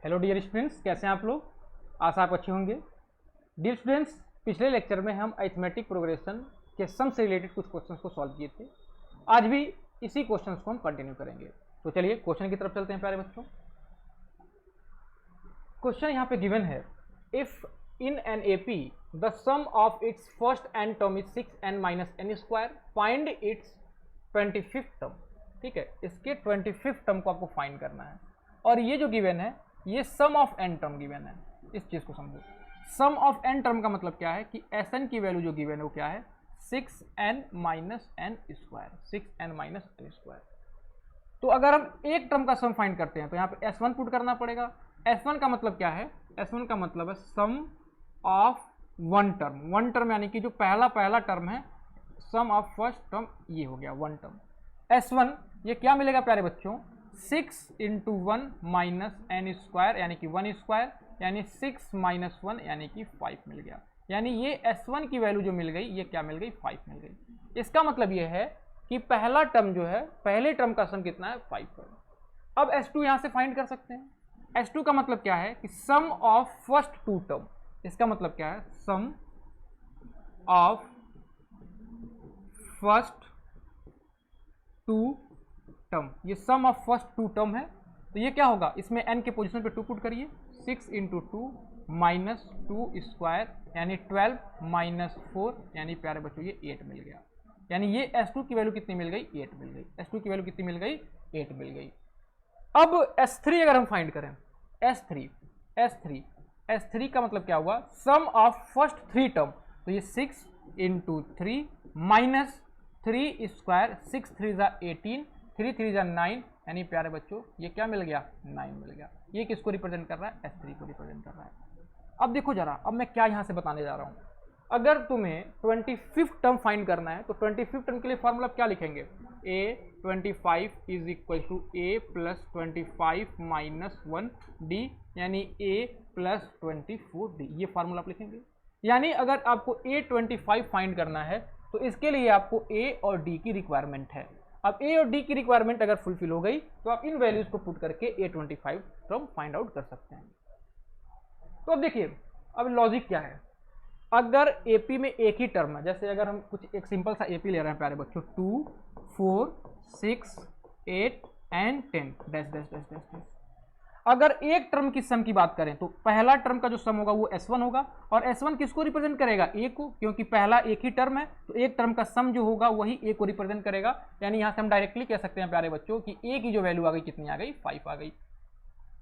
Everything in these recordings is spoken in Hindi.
हेलो डियर स्टूडेंट्स, कैसे हैं आप लोग। आशा आप अच्छे होंगे। डियर स्टूडेंट्स, पिछले लेक्चर में हम अरिथमेटिक प्रोग्रेशन के सम से रिलेटेड कुछ क्वेश्चंस को सॉल्व किए थे। आज भी इसी क्वेश्चंस को हम कंटिन्यू करेंगे। तो चलिए क्वेश्चन की तरफ चलते हैं प्यारे बच्चों। क्वेश्चन यहाँ पे गिवन है, if in an AP the sum of its first n term is 6n minus n square, find its 25th term. ठीक है, इसके 25th टर्म को आपको फाइंड करना है। और ये जो गिवन है ये सम ऑफ एन टर्म गिवन है। इस चीज को समझो। सम ऑफ एन टर्म का मतलब क्या है कि एस एन की वैल्यू जो गिवन है वो क्या है, 6n minus n square, 6n minus n square. तो अगर हम एक टर्म का सम फाइंड करते हैं तो यहाँ पे S1 पुट करना पड़ेगा। S1 का मतलब क्या है, S1 का मतलब है sum of one term. One term यानी कि जो पहला टर्म है, सम ऑफ फर्स्ट टर्म, ये हो गया वन टर्म। S1 ये क्या मिलेगा प्यारे बच्चों, 6 इंटू 1 माइनस एन स्क्वायर यानी कि 1 स्क्वायर, यानी 6 माइनस 1 यानी कि 5 मिल गया। यानी ये S1 की वैल्यू जो मिल गई ये क्या मिल गई, 5 मिल गई। इसका मतलब ये है कि पहला टर्म जो है, पहले टर्म का सम कितना है, 5 है। अब S2 यहां से फाइंड कर सकते हैं। S2 का मतलब क्या है कि सम ऑफ फर्स्ट टू टर्म। इसका मतलब क्या है, sum of first to term. ये सम ऑफ फर्स्ट टू टर्म है। तो ये क्या होगा, इसमें n के पोजीशन पे 2 पुट करिए, 6 इंटू 2 माइनस 2 स्क्वायर यानी 12 माइनस 4 यानी प्यारे बच्चों ये 8 मिल गया। यानी ये S2 की वैल्यू कितनी मिल गई, 8 मिल गई। S2 की वैल्यू कितनी मिल गई, 8 मिल गई। अब S3 अगर हम फाइंड करें, S3 का मतलब क्या हुआ, सम ऑफ फर्स्ट 3 टर्म। तो ये 6 इंटू 3 माइनस 3 स्क्वायर, 6 3 जा 18, 3 3 जा 9 यानी प्यारे बच्चों ये क्या मिल गया, 9 मिल गया। ये किसको रिप्रेजेंट कर रहा है, S3 को रिप्रेजेंट कर रहा है। अब देखो जरा, अब मैं क्या यहां से बताने जा रहा हूं। अगर तुम्हें 25th टर्म फाइंड करना है तो 25th टर्म के लिए फॉर्मूला क्या लिखेंगे, a25 is equal to a plus 25 minus 1d यानी a प्लस 24d। ये फॉर्मूला आप लिखेंगे। यानी अगर आपको a25 फाइंड करना है तो इसके लिए आपको a और d की रिक्वायरमेंट है। अब a और d की रिक्वायरमेंट अगर फुलफिल हो गई तो आप इन वैल्यूज को पुट करके a25 टर्म फाइंड आउट कर सकते हैं। तो अब देखिए, अब लॉजिक क्या है। अगर एपी में एक ही टर्म है, जैसे अगर हम कुछ एक सिंपल सा एपी ले रहे हैं प्यारे बच्चों, 2 4 6 8 and 10 dash dash dash dash dash. अगर एक टर्म की सम की बात करें तो पहला टर्म का जो सम होगा वो S1 होगा। और S1 किसको रिप्रेजेंट करेगा, A को, क्योंकि पहला एक ही टर्म है तो एक टर्म का सम जो होगा वही A को रिप्रेजेंट करेगा। यानी यहां से हम डायरेक्टली कह सकते हैं प्यारे बच्चों कि A की जो वैल्यू आ गई कितनी आ गई, 5 आ गई।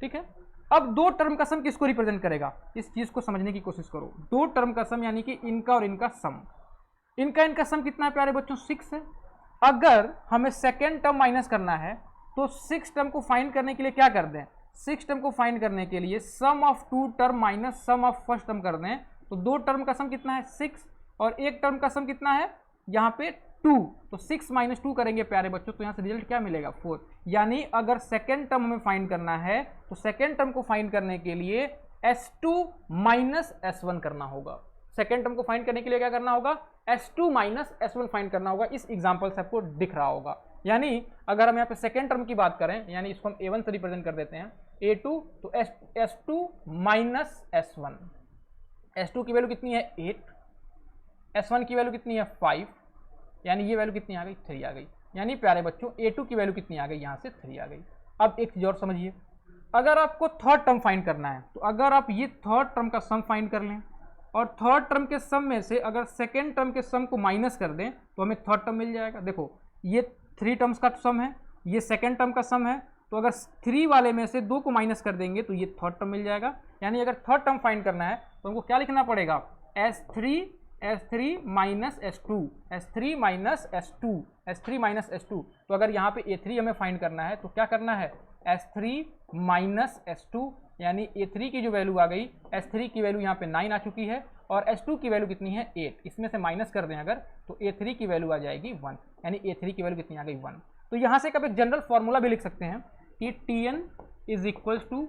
ठीक है। अब दो टर्म का सम किसको रिप्रेजेंट करेगा, इस चीज को समझने की कोशिश करो। दो टर्म का सम यानी कि इनका और इनका सम, इनका सम कितना है प्यारे बच्चों, 6 है। अगर हमें सेकेंड टर्म माइनस करना है तो 6 टर्म को फाइंड करने के लिए क्या कर दें, 6 टर्म को फाइंड करने के लिए sum of 2 term minus sum of first term कर दें। तो दो टर्म का सम कितना है, 6, और एक टर्म का सम कितना है यहाँ पे 2। तो 6 माइनस 2 करेंगे प्यारे बच्चों तो यहाँ से रिजल्ट क्या मिलेगा, 4। यानी अगर सेकेंड टर्म हमें फाइंड करना है तो सेकेंड टर्म को फाइंड करने के लिए S2 माइनस S1 करना होगा। सेकेंड टर्म को फाइंड करने के लिए क्या करना होगा, S2 माइनस S1 फाइंड करना होगा। इस एग्जांपल से आपको दिख रहा होगा। यानी अगर हम यहाँ पे सेकेंड टर्म की बात करें, यानी इसको हम A1 से रिप्रेजेंट कर देते हैं, A2 तो S2 माइनस S1। S2 की वैल्यू कितनी है, 8, S1 की वैल्यू कितनी है, 5, यानी ये वैल्यू कितनी आ गई, 3 आ गई। यानी प्यारे बच्चों A2 की वैल्यू कितनी आ गई, यहाँ से 3 आ गई। अब एक चीज और समझिए, अगर आपको थर्ड टर्म फाइंड करना है तो अगर आप ये थर्ड टर्म का सम फाइंड कर लें और थर्ड टर्म के सम में से अगर सेकेंड टर्म के सम को माइनस कर दें तो हमें थर्ड टर्म मिल जाएगा। देखो ये 3 टर्म्स का सम है, ये सेकेंड टर्म का सम है, तो अगर 3 वाले में से 2 को माइनस कर देंगे तो ये थर्ड टर्म मिल जाएगा। यानी अगर थर्ड टर्म फाइंड करना है तो हमको क्या लिखना पड़ेगा, S3 minus S2, S3 minus S2, S3 minus S2। तो अगर यहाँ पे A3 हमें फाइंड करना है तो क्या करना है, S3 माइनस S2, यानी A3 की जो वैल्यू आ गई, S3 की वैल्यू यहाँ पे 9 आ चुकी है और S2 की वैल्यू कितनी है, 8। इसमें से माइनस कर दें अगर तो A3 की वैल्यू आ जाएगी 1, यानी A3 की वैल्यू कितनी आ गई, 1। तो यहाँ से कब एक जनरल फॉर्मूला भी लिख सकते हैं कि Tn is equal to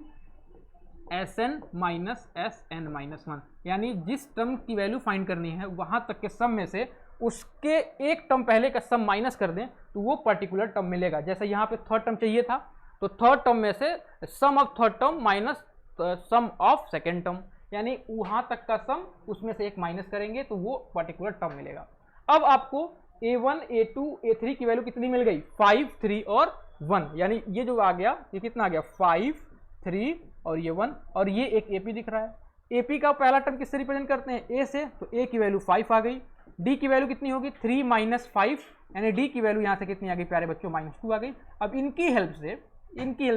Sn minus Sn minus 1। यानी जिस टर्म की वैल्यू फाइंड करनी है वहां तक के सम में से उसके एक टर्म पहले का सम माइनस कर दें तो वो पर्टिकुलर टर्म मिलेगा। जैसे यहाँ पे थर्ड टर्म चाहिए था तो थर्ड टर्म में से sum of third term minus sum of second term, यानी वहां तक का सम उसमें से एक माइनस करेंगे तो वो पर्टिकुलर टर्म मिलेगा। अब आपको a1 a2 a3 की वैल्यू कितनी मिल गई, 5 3 और 1, यानी ये जो आ गया ये कितना आ गया 5 3 और ये 1, और ये एक AP दिख रहा है। AP का पहला टर्म किससे रिप्रेजेंट करते हैं, A से, तो A की वैल्यू 5 आ गई। D की वैल्यू कितनी होगी 3 - 5, यानी D की वैल्यू यहाँ से कितनी आ गई प्यारे बच्चों -2 आ गई। अब इनकी हेल्प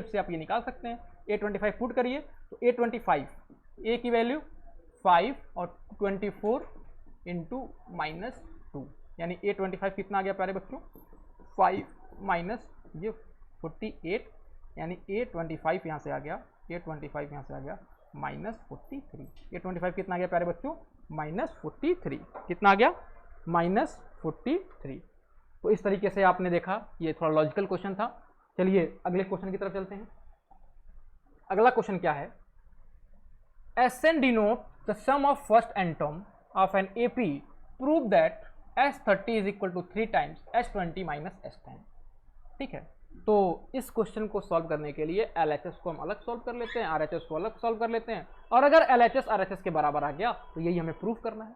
से आप ये निकाल सकते हैं, A25 पुट करिए तो A25 A की वैल्यू 5 और 24 इंटू -2, यानी A25 कितना आ गया प्यारे बच्चों 5 माइनस ये 48, यानी A25 यहाँ से आ गया, A25 यहाँ से आ गया -43। A25 कितना आ गया प्यारे बच्चों -43, कितना आ गया -43। तो इस तरीके से आपने देखा, ये थोड़ा लॉजिकल क्वेश्चन था। चलिए अगले क्वेश्चन की तरफ चलते हैं। अगला क्वेश्चन क्या है, Sn denote the sum of first n term of an AP, prove that S30 is equal to 3 times S20 minus S10। ठीक है, तो इस क्वेश्चन को सॉल्व करने के लिए LHS को हम अलग सॉल्व कर लेते हैं, RHS को अलग सॉल्व कर लेते हैं, और अगर LHS RHS के बराबर आ गया तो यही हमें प्रूफ करना है,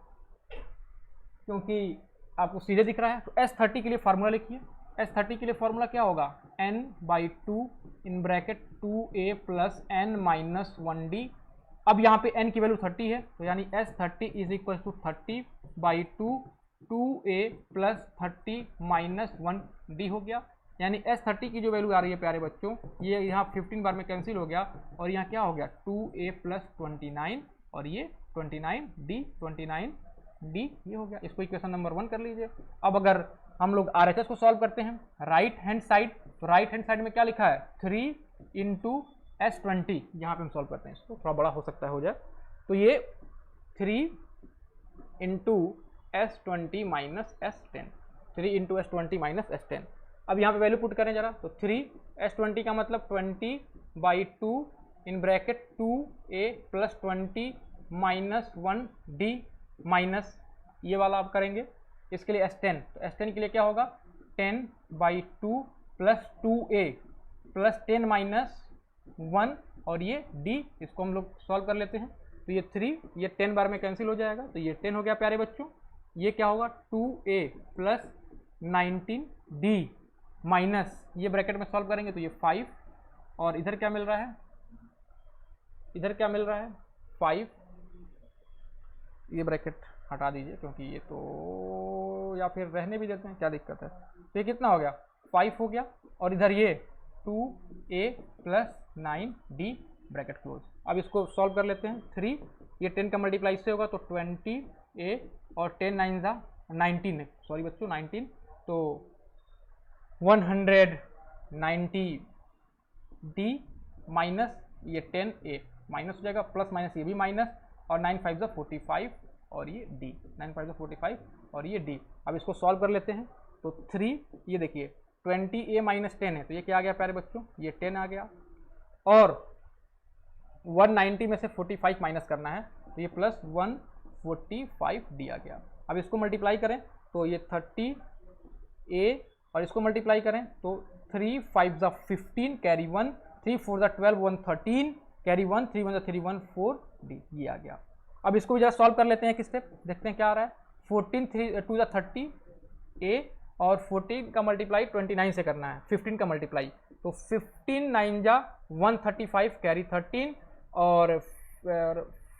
क्योंकि आपको सीधे दिख रहा है। तो S30 के लिए फार्मूला लिखिए। S30 के लिए फार्मूला क्या होगा, n/2 in bracket 2a plus n minus 1d। अब यहाँ पे n की वैल्यू 30 है, तो यानी S30 is equal to 30/2 2a plus 30 minus 1d हो गया। यानी S30 की जो वैल्यू आ रही है प्यारे बच्चों, ये यहाँ 15 बार में कैंसिल हो गया, और यहाँ क्या हो गया 2a प्लस 29, और ये 29d ये हो गया। इसको इक्वेशन नंबर 1 कर लीजिए। अब अगर हम लोग RHS को सॉल्व करते हैं राइट हैंड साइड, तो राइट हैंड साइड में क्या लिखा है 3 इंटू S20, यहाँ पे हम सॉल्व करते हैं, इसको थोड़ा बड़ा हो सकता है हो जाए, तो ये 3 into S20 minus S10, 3 into S20 minus S10। अब यहाँ पे वैल्यू पुट करें जरा, तो 3 S20 का मतलब 20/2 in bracket 2a plus 20 minus 1d minus ये वाला आप करेंगे। इसके लिए S10, तो S10 के लिए क्या होगा 10/2 प्लस 2a प्लस 10 माइनस 1 और ये d, इसको हम लोग सॉल्व कर लेते हैं। तो ये 3 ये 10 बार में कैंसिल हो जाएगा, तो ये 10 हो गया प्यारे बच्चों। ये क्या होगा 2a प्लस 19d माइनस ये ब्रैकेट में सॉल्व करेंगे तो ये 5, और इधर क्या मिल रहा है, इधर क्या मिल रहा है 5, ये ब्रैकेट हटा दीजिए क्योंकि ये तो, या फिर रहने भी देते हैं, क्या दिक्कत है। तो ये कितना हो गया 5 हो गया, और इधर ये 2a plus 9d bracket close. अब इसको सॉल्व कर लेते हैं। 3 ये 10 का मल्टीप्लाई से होगा तो 20a और 10 9 जा 19, सॉरी बच्चों 19, तो 190d माइनस ये 10a माइनस हो जाएगा, प्लस माइनस ये भी माइनस, और 9 5 जा 45 और ये d, 9 5 जा 45 और ये d। अब इसको सॉल्व कर लेते हैं। तो 3 ये देखिए 20a माइनस 10 है, तो ये क्या आ गया प्यारे बच्चों, ये 10 आ गया, और 190 में से 45 माइनस करना है, तो ये प्लस 145d आ गया। अब इसको मल्टीप्लाई करें तो ये 30a, और इसको मल्टीप्लाई करें तो 3 5 जा 15 कैरी 1, 3 4 जा 12 1 13 कैरी 1, 3 1 जा 3 1 4d ये आ गया। अब इसको भी जरा सॉल्व कर लेते हैं एक स्टेप, देखते हैं क्या आ रहा है। 14 3 2 जा 30a, और 14 का मल्टीप्लाई 29 से करना है, 15 का मल्टीप्लाई, तो 15 9 जा 135 कैरी 13, और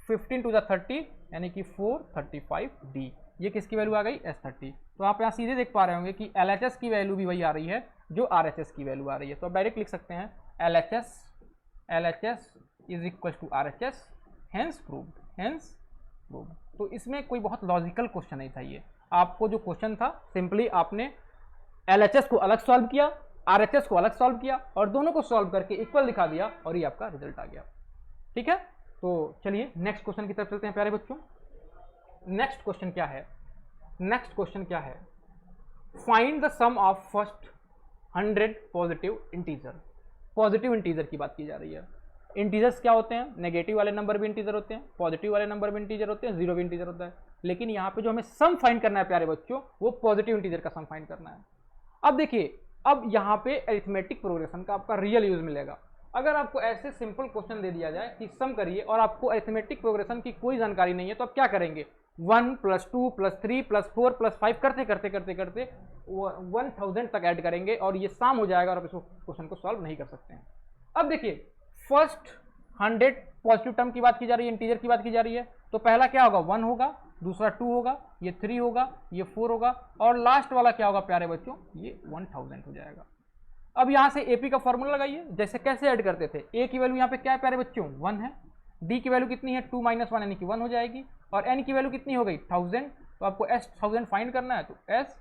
15 2 जा 30 यानी कि 435d। ये किसकी वैल्यू आ गई S30। तो आप यहाँ सीधे देख पा रहे होंगे कि LHS की वैल्यू भी वही आ रही है जो RHS की वैल्यू आ रही है। तो आप डायरेक्ट लिख सकते हैं LHS is equal to RHS, hence proved. तो इसमें कोई बहुत लॉजिकल क्वेश्चन नहीं था। ये आपको जो क्वेश्चन था सिंपली आपने LHS को अलग सॉल्व किया, RHS को अलग सॉल्व किया, और दोनों को सॉल्व करके इक्वल दिखा दिया, और ये आपका रिजल्ट आ गया। ठीक है, तो चलिए नेक्स्ट क्वेश्चन की तरफ चलते हैं प्यारे बच्चों। नेक्स्ट क्वेश्चन क्या है, find the sum of first 100 positive integer. Positive integer की बात की जा रही है। इंटीजर्स क्या होते हैं, नेगेटिव वाले नंबर भी इंटीजर होते हैं, पॉजिटिव वाले नंबर भी इंटीजर होते हैं, जीरो भी इंटीजर होता है, लेकिन यहाँ पे जो हमें सम फाइंड करना है प्यारे बच्चों, वो पॉजिटिव इंटीजर का सम फाइंड करना है। अब देखिए, अब यहाँ पे अरिथमेटिक प्रोग्रेशन का आपका रियल यूज मिलेगा। अगर आपको ऐसे सिंपल क्वेश्चन दे दिया जाए कि सम करिए और आपको अरिथमेटिक प्रोग्रेशन की कोई जानकारी नहीं है, तो आप क्या करेंगे, 1 + 2 + 3 + 4 + 5 करते करते करते करते 1000 तक ऐड करेंगे और ये शाम हो जाएगा और आप इसको क्वेश्चन को सॉल्व नहीं कर सकते हैं। अब देखिए, फर्स्ट 100 पॉजिटिव टर्म की बात की जा रही है, इंटीजर की बात की जा रही है, तो पहला क्या होगा, 1 होगा, दूसरा 2 होगा, ये 3 होगा, ये 4 होगा, और लास्ट वाला क्या होगा प्यारे बच्चों, ये 1000 हो जाएगा। अब यहां से एपी का फॉर्मूला लगाइए, जैसे कैसे ऐड करते थे, ए की वैल्यू यहाँ पे क्या है प्यारे बच्चों, 1 है, डी की वैल्यू कितनी है, 2 - 1 यानी कि 1 हो जाएगी, और एन की वैल्यू कितनी हो गई, 1000, तो आपको एस 1000 फाइंड करना है, तो एस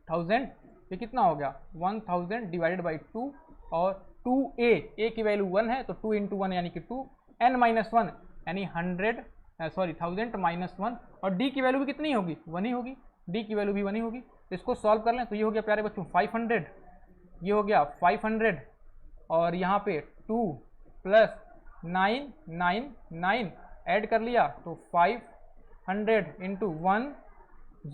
1000 ये कितना हो गया, 1000 डिवाइडेड बाई 2, और 2a, ए की वैल्यू 1 है, तो 2 × 1 यानी कि 2, n - 1 यानी 1000 -1, और d की वैल्यू भी कितनी होगी, 1 ही होगी, d की वैल्यू भी 1 ही होगी। तो इसको सॉल्व कर लें, तो ये हो गया प्यारे बच्चों 500, ये हो गया 500, और यहाँ पे 2 + 9 9 9 ऐड कर लिया, तो 500 ×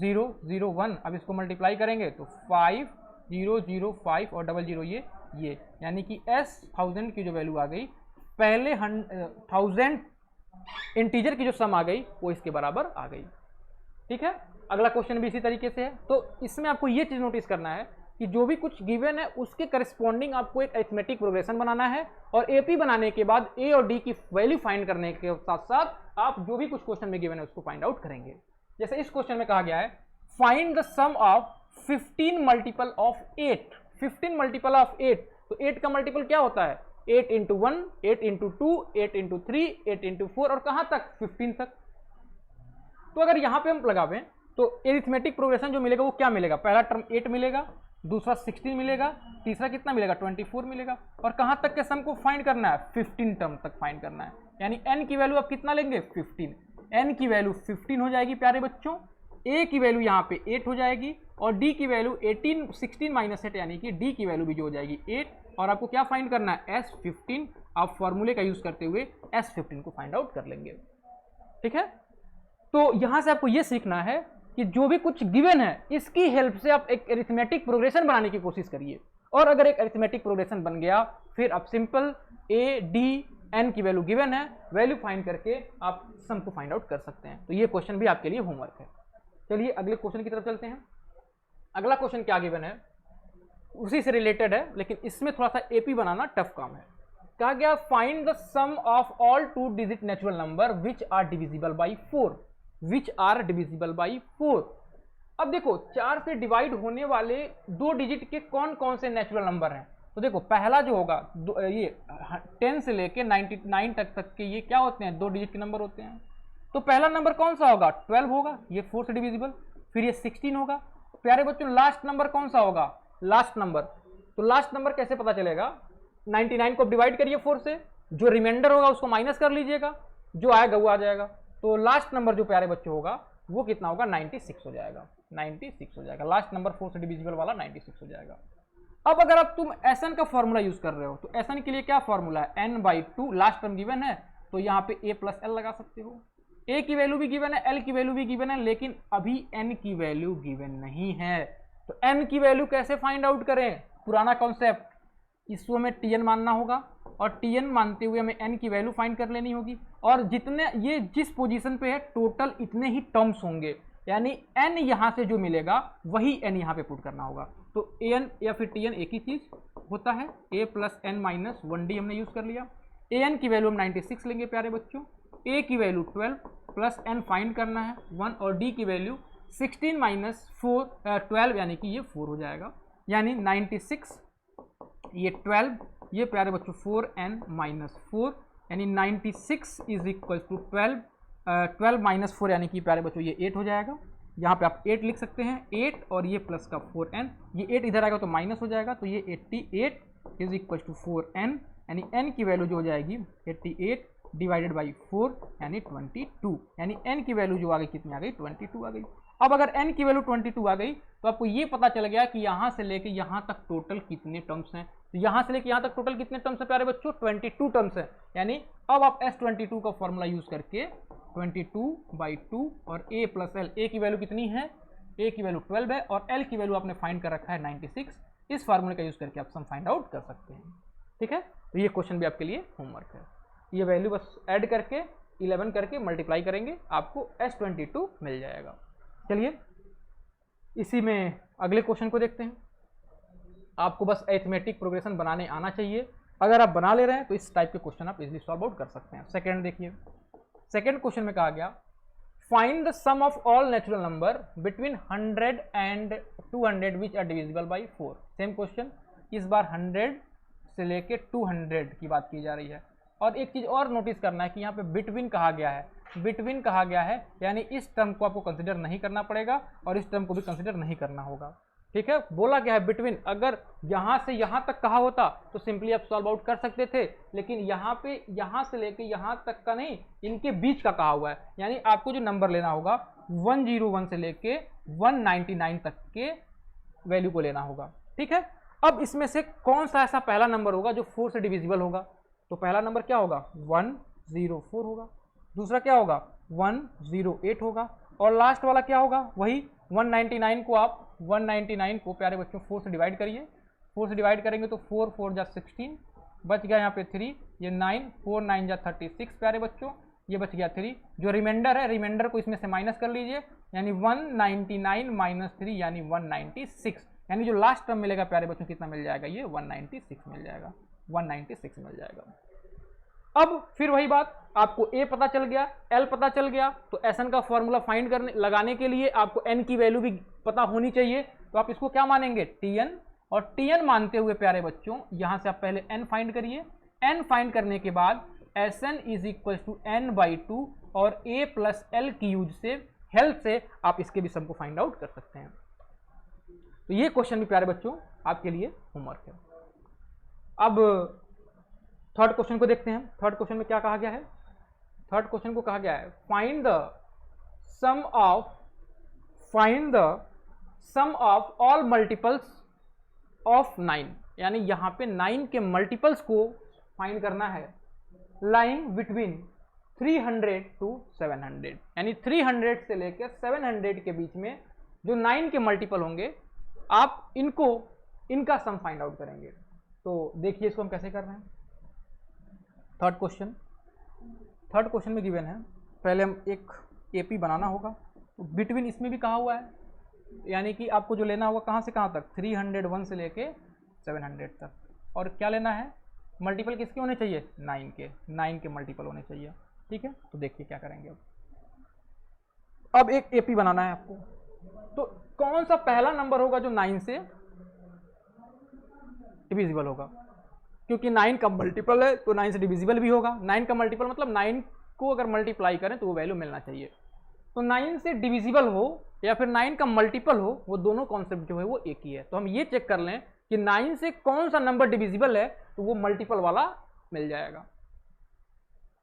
1001, अब इसको मल्टीप्लाई करेंगे तो 5005 और 00 ये यानी कि s 1000 की जो वैल्यू आ गई, पहले 1000 इंटीजर की जो सम आ गई वो इसके बराबर आ गई। ठीक है, अगला क्वेश्चन भी इसी तरीके से है। तो इसमें आपको ये चीज नोटिस करना है कि जो भी कुछ गिवन है उसके करस्पॉन्डिंग आपको एक अरिथमेटिक प्रोग्रेशन बनाना है, और एपी बनाने के बाद ए और डी की वैल्यू फाइंड करने के साथ साथ आप जो भी कुछ क्वेश्चन में गिवन है उसको फाइंड आउट करेंगे। जैसे इस क्वेश्चन में कहा गया है, find the sum of 15 multiple of 8, 15 multiple of 8, तो 8 का मल्टीपल क्या होता है, 8 × 1, 8 × 2, 8 × 3, 8 × 4, और कहां तक, 15 तक। तो अगर यहां पे हम लगावें तो एरिथमेटिक प्रोग्रेशन जो मिलेगा वो क्या मिलेगा, पहला टर्म 8 मिलेगा, दूसरा 16 मिलेगा, तीसरा कितना मिलेगा, 24 मिलेगा, और कहां तक के सम को फाइंड करना है, 15 टर्म तक फाइंड करना है। यानी n की वैल्यू आप कितना लेंगे, 15, n की वैल्यू 15 हो जाएगी प्यारे बच्चों, a की वैल्यू यहाँ पे 8 हो जाएगी, और d की वैल्यू 16 - 8 यानी कि d की वैल्यू भी जो हो जाएगी 8, और आपको क्या फाइंड करना है, S15, आप फॉर्मूले का यूज करते हुए S15 को फाइंड आउट कर लेंगे। ठीक है, तो यहां से आपको यह सीखना है कि जो भी कुछ गिवन है इसकी हेल्प से आप एक अरिथमेटिक प्रोग्रेशन बनाने की कोशिश करिए, और अगर एक अरिथमेटिक प्रोग्रेशन बन गया फिर आप सिंपल a, d, n की वैल्यू गिवन है, वैल्यू फाइंड करके आप सम को फाइंड आउट कर सकते हैं। तो ये क्वेश्चन भी आपके लिए होमवर्क है। चलिए अगले क्वेश्चन की तरफ चलते हैं। अगला क्वेश्चन क्या गिवन है, उसी से रिलेटेड है, लेकिन इसमें थोड़ा सा एपी बनाना टफ काम है। कहा गया, find the sum of all 2 digit natural number which are divisible by 4, which are divisible by 4। अब देखो 4 से डिवाइड होने वाले 2 डिजिट के कौन कौन से नेचुरल नंबर हैं, तो देखो पहला जो होगा ये 10 से लेके 99 तक के ये क्या होते हैं, 2 डिजिट के नंबर होते हैं। तो पहला नंबर कौन सा होगा, 12 होगा, ये 4 से डिविजिबल, फिर ये 16 होगा। प्यारे बच्चों लास्ट नंबर कौन सा होगा, लास्ट नंबर, तो लास्ट नंबर कैसे पता चलेगा, 99 को डिवाइड करिए 4 से, जो रिमाइंडर होगा उसको माइनस कर लीजिएगा, जो आएगा वो आ जाएगा। तो लास्ट नंबर जो प्यारे बच्चों होगा वो कितना होगा, 96 हो जाएगा, 96 हो जाएगा, लास्ट नंबर 4 से डिविजिबल वाला 96 हो जाएगा। अब अगर आप तुम SN का फॉर्मूला यूज कर रहे हो तो SN के लिए क्या फॉर्मूला है, n/2, लास्ट टर्म गिवन है तो यहाँ पे a + l लगा सकते हो। a की वैल्यू भी गिवन है, l की वैल्यू भी गिवन है, लेकिन अभी n की वैल्यू गिवन नहीं है। तो n की वैल्यू कैसे फाइंड आउट करें, पुराना कॉन्सेप्ट, इसको हमें tn मानना होगा, और tn मानते हुए हमें n की वैल्यू फाइंड कर लेनी होगी, और जितने ये जिस पोजीशन पे है टोटल इतने ही टर्म्स होंगे, यानी n यहाँ से जो मिलेगा वही n यहाँ पे पुट करना होगा। तो an या फिर tn एक ही चीज होता है, a + n - 1d हमने यूज कर लिया। an की वैल्यू हम 96 लेंगे प्यारे बच्चों, a की वैल्यू 12 प्लस n फाइंड करना है 1, और d की वैल्यू 16 - 4 12 यानी कि ये 4 हो जाएगा, यानी 96 ये 12, ये प्यारे बच्चों 4n - 4 यानी 96 = 12, 12 - 4 यानी कि प्यारे बच्चों ये 8 हो जाएगा। यहाँ पे आप 8 लिख सकते हैं, 8 और ये प्लस का 4n, ये 8 इधर आएगा तो माइनस हो जाएगा, तो ये 88 = 4n, यानी n की वैल्यू जो हो जाएगी 88 डिवाइडेड बाई 4 यानी 22, यानी n की वैल्यू जो आ गई कितनी आ गई, 22 आ गई। अब अगर n की वैल्यू 22 आ गई तो आपको ये पता चल गया कि यहाँ से लेके यहाँ तक टोटल कितने टर्म्स हैं। तो यहाँ से लेके यहाँ तक टोटल कितने टर्म्स हैं प्यारे बच्चों, 22 टर्म्स हैं। यानी अब आप S22 का फॉर्मूला यूज करके 22/2 और a + l, a की वैल्यू कितनी है, a की वैल्यू 12 है, और l की वैल्यू आपने फाइंड कर रखा है 96, इस फार्मूले का यूज करके आप सम फाइंड आउट कर सकते हैं। ठीक है, तो ये क्वेश्चन भी आपके लिए होमवर्क है। ये वैल्यू बस ऐड करके 11 करके मल्टीप्लाई करेंगे, आपको S22 मिल जाएगा। चलिए इसी में अगले क्वेश्चन को देखते हैं। आपको बस अरिथमेटिक प्रोग्रेशन बनाने आना चाहिए। अगर आप बना ले रहे हैं तो इस टाइप के क्वेश्चन आप इजीली सॉल्व आउट कर सकते हैं। सेकंड देखिए, सेकंड क्वेश्चन में कहा गया find the sum of all natural number between 100 and 200 which are divisible by 4। Same question, इस बार 100 से लेके 200 की बात की जा रही है। और एक चीज और नोटिस करना है कि यहाँ पे बिटवीन कहा गया है, बिटवीन कहा गया है यानी इस टर्म को आपको कंसिडर नहीं करना पड़ेगा और इस टर्म को भी कंसिडर नहीं करना होगा। ठीक है, बोला गया है बिटवीन। अगर यहाँ से यहाँ तक कहा होता तो सिंपली आप सॉल्व आउट कर सकते थे, लेकिन यहाँ पे यहाँ से लेके यहाँ तक का नहीं, इनके बीच का कहा हुआ है। यानी आपको जो नंबर लेना होगा 101 से लेके 199 तक के वैल्यू को लेना होगा। ठीक है, अब इसमें से कौन सा ऐसा पहला नंबर होगा जो 4 से डिविजिबल होगा? तो पहला नंबर क्या होगा? 104 होगा। दूसरा क्या होगा? 108 होगा। और लास्ट वाला क्या होगा? वही 199 को आप 199 को प्यारे बच्चों 4 से डिवाइड करिए। 4 से डिवाइड करेंगे तो 4 4 जा 16, बच गया यहाँ पे 3, ये 9, 4 9 जा 36 प्यारे बच्चों, ये बच गया 3। जो रिमाइंडर है, रिमाइंडर को इसमें से माइनस कर लीजिए, यानी 199 माइनस 3 यानी 196, यानी जो लास्ट टर्म मिलेगा प्यारे बच्चों कितना मिल जाएगा? ये 196 मिल जाएगा, 196 मिल जाएगा। अब फिर वही बात, आपको a पता चल गया, l पता चल गया, तो Sn का फॉर्मूला फाइंड करने लगाने के लिए आपको n की वैल्यू भी पता होनी चाहिए। तो आप इसको क्या मानेंगे? Tn। और Tn मानते हुए प्यारे बच्चों यहां से आप पहले n फाइंड करिए। n फाइंड करने के बाद Sn is equal to n/2 और a प्लस l की यूज से हेल्प से आप इसके भी सम को फाइंड आउट कर सकते हैं। तो ये क्वेश्चन भी प्यारे बच्चों आपके लिए होमवर्क है। अब थर्ड क्वेश्चन को देखते हैं। थर्ड क्वेश्चन में क्या कहा गया है? थर्ड क्वेश्चन को कहा गया है find the sum of all multiples of 9, यानी यहां पे 9 के मल्टीपल्स को फाइंड करना है लाइंग बिटवीन 300 टू 700, यानी 300 से लेकर 700 के बीच में जो 9 के मल्टीपल होंगे आप इनका सम फाइंड आउट करेंगे। तो देखिए इसको हम कैसे कर रहे हैं। थर्ड क्वेश्चन में गिवन है, पहले हम एक एपी बनाना होगा। तो बिटवीन इसमें भी कहा हुआ है, यानी कि आपको जो लेना होगा कहाँ से कहाँ तक? 301 से लेके 700 तक। और क्या लेना है? मल्टीपल किसके होने चाहिए? 9 के मल्टीपल होने चाहिए। ठीक है, तो देखिए क्या करेंगे। अब एक एपी बनाना है आपको, तो कौन सा पहला नंबर होगा जो 9 से डिविजिबल होगा? क्योंकि 9 का मल्टीपल है तो 9 से डिविजिबल भी होगा। 9 का मल्टीपल मतलब 9 को अगर मल्टीप्लाई करें तो वो वैल्यू मिलना चाहिए। तो 9 से डिविजिबल हो या फिर 9 का मल्टीपल हो, वो दोनों कॉन्सेप्ट जो है वो एक ही है। तो हम ये चेक कर लें कि 9 से कौन सा नंबर डिविजिबल है, तो वो मल्टीपल वाला मिल जाएगा।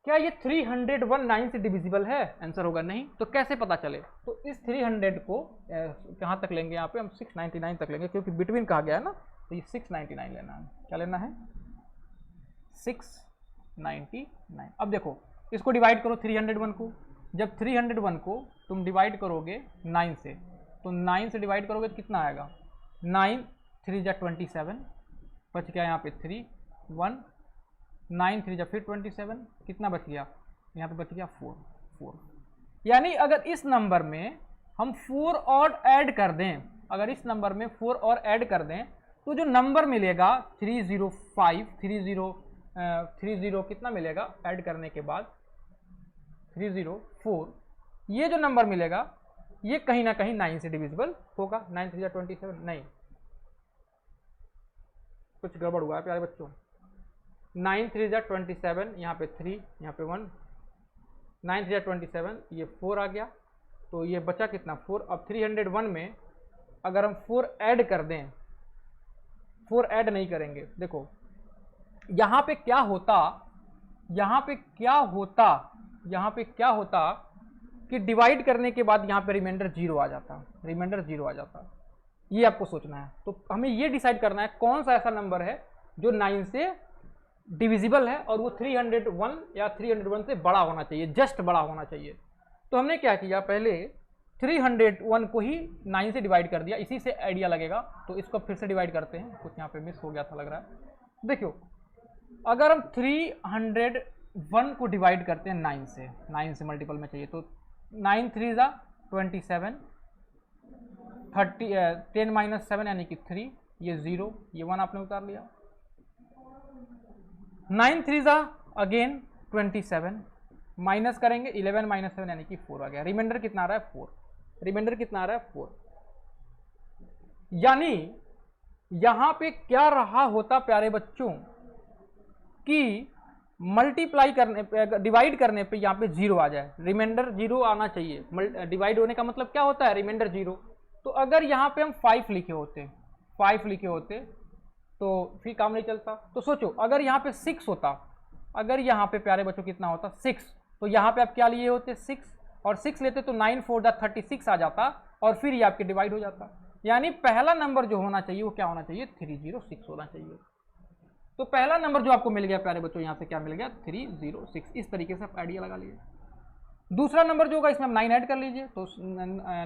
क्या ये 301 9 से डिविजिबल है? आंसर होगा नहीं। तो कैसे पता चले? तो इस 300 को कहाँ तक लेंगे? यहाँ पे हम 699 तक लेंगे, क्योंकि बिटवीन कहा गया है ना, तो ये 699 लेना है। क्या लेना है? 699। अब देखो इसको डिवाइड करो 301 को। जब 301 को तुम डिवाइड करोगे 9 से, तो 9 से डिवाइड करोगे तो कितना आएगा? 9 3 जा 27, बच गया यहाँ पे 3 1, 9 3 जा फिर 27, कितना बच गया? यहाँ पे बच गया 4। यानी अगर इस नंबर में हम 4 और ऐड कर दें, अगर इस नंबर में 4 और ऐड कर दें तो जो नंबर मिलेगा 305 30 कितना मिलेगा ऐड करने के बाद? 304। ये जो नंबर मिलेगा ये कहीं ना कहीं 9 से डिविजिबल होगा। 9 3 जा 27 नहीं, कुछ गड़बड़ हुआ है प्यारे बच्चों। 9 3 जा 27, यहाँ पे 3, यहाँ पे 1, 9 3 जा 27, ये 4 आ गया, तो ये बचा कितना? 4। अब 301 में अगर हम 4 ऐड कर दें, 4 ऐड नहीं करेंगे, देखो यहाँ पे क्या होता कि डिवाइड करने के बाद यहाँ पे रिमाइंडर 0 आ जाता। ये आपको सोचना है। तो हमें ये डिसाइड करना है कौन सा ऐसा नंबर है जो 9 से डिविजिबल है और वो 301 या 301 से बड़ा होना चाहिए, जस्ट बड़ा होना चाहिए। तो हमने क्या किया, पहले 301 को ही 9 से डिवाइड कर दिया, इसी से आइडिया लगेगा। तो इसको फिर से डिवाइड करते हैं, कुछ यहाँ पे मिस हो गया था लग रहा है। देखियो अगर हम 301 को डिवाइड करते हैं 9 से मल्टीपल में चाहिए, तो 9 3 ज़ा 27, 10 माइनस 7 यानी कि 3, ये 0, ये 1 आपने उतार लिया। 9 3 ज़ा अगेन 27, माइनस करेंगे 11 माइनस 7 यानी कि 4 आ गया। रिमाइंडर कितना आ रहा है 4, रिमाइंडर कितना आ रहा है 4। यानी यहां पे क्या रहा होता प्यारे बच्चों कि मल्टीप्लाई करने पे, डिवाइड करने पे यहां पे 0 आ जाए, रिमाइंडर 0 आना चाहिए। डिवाइड होने का मतलब क्या होता है, रिमाइंडर 0। तो अगर यहां पे हम 5 लिखे होते तो फिर काम नहीं चलता। तो सोचो अगर यहां पे 6 होता, अगर यहां पे प्यारे बच्चों कितना होता 6, तो यहां पे आप क्या लिए होते 6, और 6 लेते तो 9 4 दा 36 आ जाता, और फिर ये आपके डिवाइड हो जाता। यानी पहला नंबर जो होना चाहिए वो क्या होना चाहिए, 306 होना चाहिए। तो पहला नंबर जो आपको मिल गया प्यारे बच्चों, यहां से क्या मिल गया 306। इस तरीके से आप आइडिया लगा लीजिए। दूसरा नंबर जो होगा इसमें आप 9 ऐड कर लीजिए, तो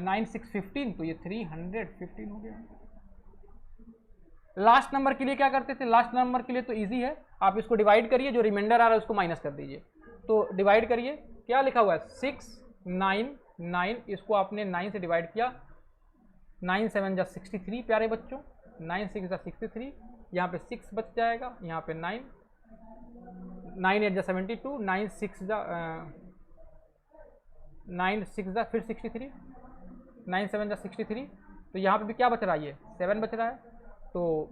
9 6 15, तो ये 315 हो गया। लास्ट नंबर के लिए क्या करते थे, लास्ट नंबर के लिए तो इजी है, आप इसको डिवाइड करिए, जो रिमाइंडर आ रहा है उसको माइनस कर दीजिए। तो डिवाइड करिए, क्या लिखा हुआ है 6 9 9, इसको आपने 9 से डिवाइड किया, 9 7 जा 63 प्यारे बच्चों, 9 6 जा 63, यहाँ पे 6 बच जाएगा, यहाँ पे 9 9 8 जा 72, 9 6 जा 9 6 जा फिर 63, 9 7 जा 63, तो यहाँ पे भी क्या बच रहा है, ये 7 बच रहा है। तो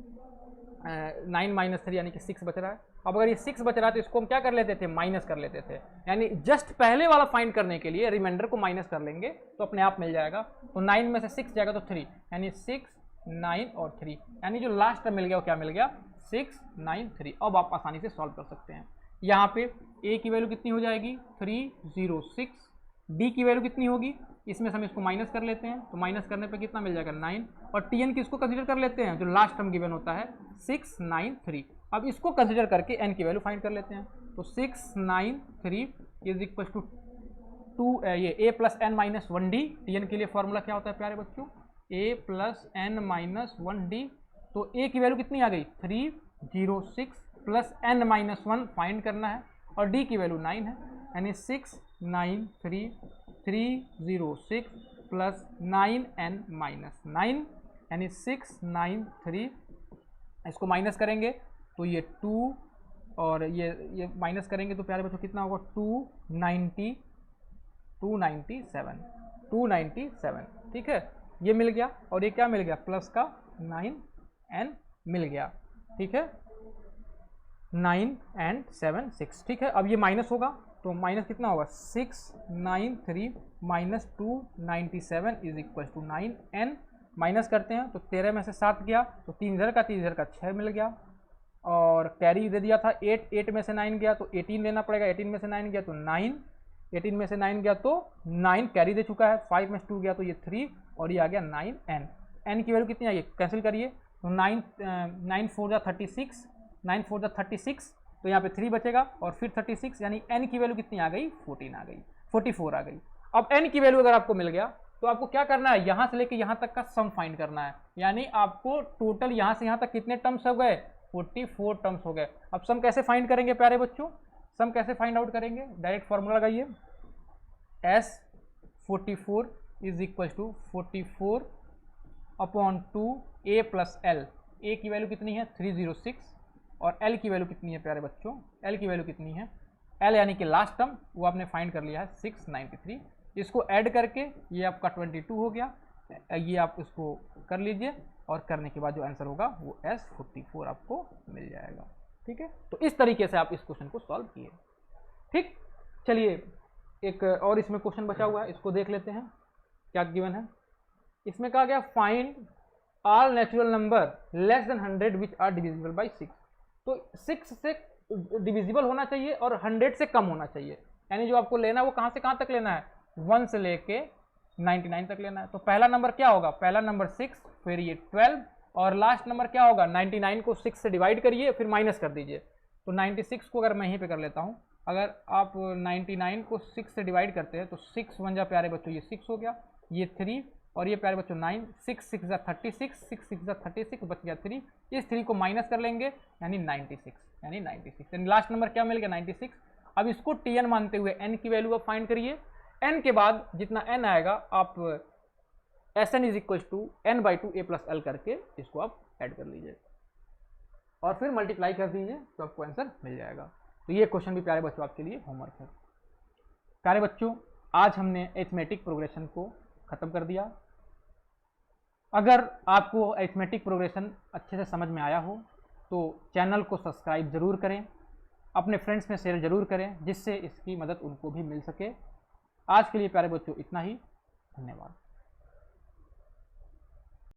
9 माइनस 3 यानी कि 6 बच रहा है। अब अगर ये 6 बच रहा है तो इसको हम क्या कर लेते थे, माइनस कर लेते थे। यानी जस्ट पहले वाला फाइंड करने के लिए रिमाइंडर को माइनस कर लेंगे तो अपने आप मिल जाएगा। तो 9 में से 6 जाएगा तो 3, यानी 6 9 और 3, यानी जो लास्ट मिल गया वो क्या मिल गया 6 9 3। अब आप आसानी से सॉल्व कर सकते हैं। यहाँ पे ए की वैल्यू कितनी हो जाएगी 306, डी की वैल्यू कितनी होगी, इसमें से हम इसको माइनस कर लेते हैं, तो माइनस करने पे कितना मिल जाएगा 9, और टी एन किसको कंसीडर कर लेते हैं, जो लास्ट टर्म गिवन होता है 693। अब इसको कंसीडर करके एन की वैल्यू फाइंड कर लेते हैं, तो 693 इज इक्वल टू 2, ये a plus n minus 1 d. T n के लिए फॉर्मूला क्या होता है प्यारे बच्चों, a plus n minus 1 d. तो ए की वैल्यू कितनी आ गई 306 प्लस एन माइनस 1 फाइंड करना है, और डी की वैल्यू 9 है, यानी 693 306 प्लस 9n माइनस 9, यानी 693। इसको माइनस करेंगे तो ये 2, और ये माइनस करेंगे तो प्यारे बच्चों कितना होगा 297, ठीक है, ये मिल गया। और ये क्या मिल गया, प्लस का 9n मिल गया, ठीक है, 9 and 7 6, ठीक है। अब ये माइनस होगा तो माइनस कितना होगा 693 minus 297 is equal to 9n। माइनस करते हैं तो 13 में से 7 गया तो 3 इधर का 6 मिल गया, और कैरी दे दिया था 8 में से 9 गया तो 18 लेना पड़ेगा, 18 में से 9 गया तो 9, 18 में से 9 गया तो 9 कैरी दे चुका है, 5 में से 2 गया तो ये 3, और ये आ गया 9n। n की वैल्यू कितनी आई, कैंसिल करिए तो 9 4 जा 36, 9 4 जा 36, तो यहाँ पे 3 बचेगा और फिर 36, यानी n की वैल्यू कितनी आ गई 14 आ गई, 44 आ गई। अब n की वैल्यू अगर आपको मिल गया तो आपको क्या करना है, यहाँ से लेके यहाँ तक का सम फाइंड करना है। यानी आपको टोटल यहाँ से यहाँ तक कितने टर्म्स हो गए 44 टर्म्स हो गए। अब सम कैसे फाइंड करेंगे प्यारे बच्चों, सम कैसे फाइंड आउट करेंगे, डायरेक्ट फॉर्मूला लगाइए, S44 is equal to 44 upon 2 a plus l. A की वैल्यू कितनी है 306, और L की वैल्यू कितनी है प्यारे बच्चों, L की वैल्यू कितनी है, L यानी कि लास्ट टर्म वो आपने फाइंड कर लिया है 693। इसको ऐड करके ये आपका 22 हो गया, ये आप इसको कर लीजिए, और करने के बाद जो आंसर होगा वो S44 आपको मिल जाएगा, ठीक है। तो इस तरीके से आप इस क्वेश्चन को सॉल्व किए, ठीक। चलिए एक और इसमें क्वेश्चन बचा हुआ है, इसको देख लेते हैं क्या गिवन है। इसमें कहा गया find all natural number less than 100 which are divisible by 6। तो 6 से डिविजिबल होना चाहिए और 100 से कम होना चाहिए, यानी जो आपको लेना है वो कहाँ से कहाँ तक लेना है, 1 से लेके 99 तक लेना है। तो पहला नंबर क्या होगा, पहला नंबर 6, फिर ये 12, और लास्ट नंबर क्या होगा 99 को 6 से डिवाइड करिए फिर माइनस कर दीजिए। तो 96 को अगर मैं यहीं पे कर लेता हूँ, अगर आप 99 को 6 से डिवाइड करते हैं तो 6 1 जा प्यारे बच्चों ये 6 हो गया, ये 3, और ये प्यारे बच्चों 9, 6 6 जा 36, 6 6 जा 36, बच गया 3। इस 3 को माइनस कर लेंगे यानी 96। यानी 96। यानी लास्ट नंबर क्या मिल गया 96। अब इसको Tn मानते हुए n की वैल्यू आप फाइंड करिए। n के बाद जितना n आएगा आप Sn is equal to n/2 a plus L करके इसको आप ऐड कर लीजिए और फिर मल्टीप्लाई कर दीजिए तो आपको आंसर मिल जाएगा। तो ये क्वेश्चन भी प्यारे बच्चों आपके लिए होमवर्क है। प्यारे बच्चों, आज हमने अरिथमेटिक प्रोग्रेशन को ख़त्म कर दिया। अगर आपको अरिथमेटिक प्रोग्रेशन अच्छे से समझ में आया हो तो चैनल को सब्सक्राइब ज़रूर करें, अपने फ्रेंड्स में शेयर ज़रूर करें जिससे इसकी मदद उनको भी मिल सके। आज के लिए प्यारे बच्चों इतना ही। धन्यवाद।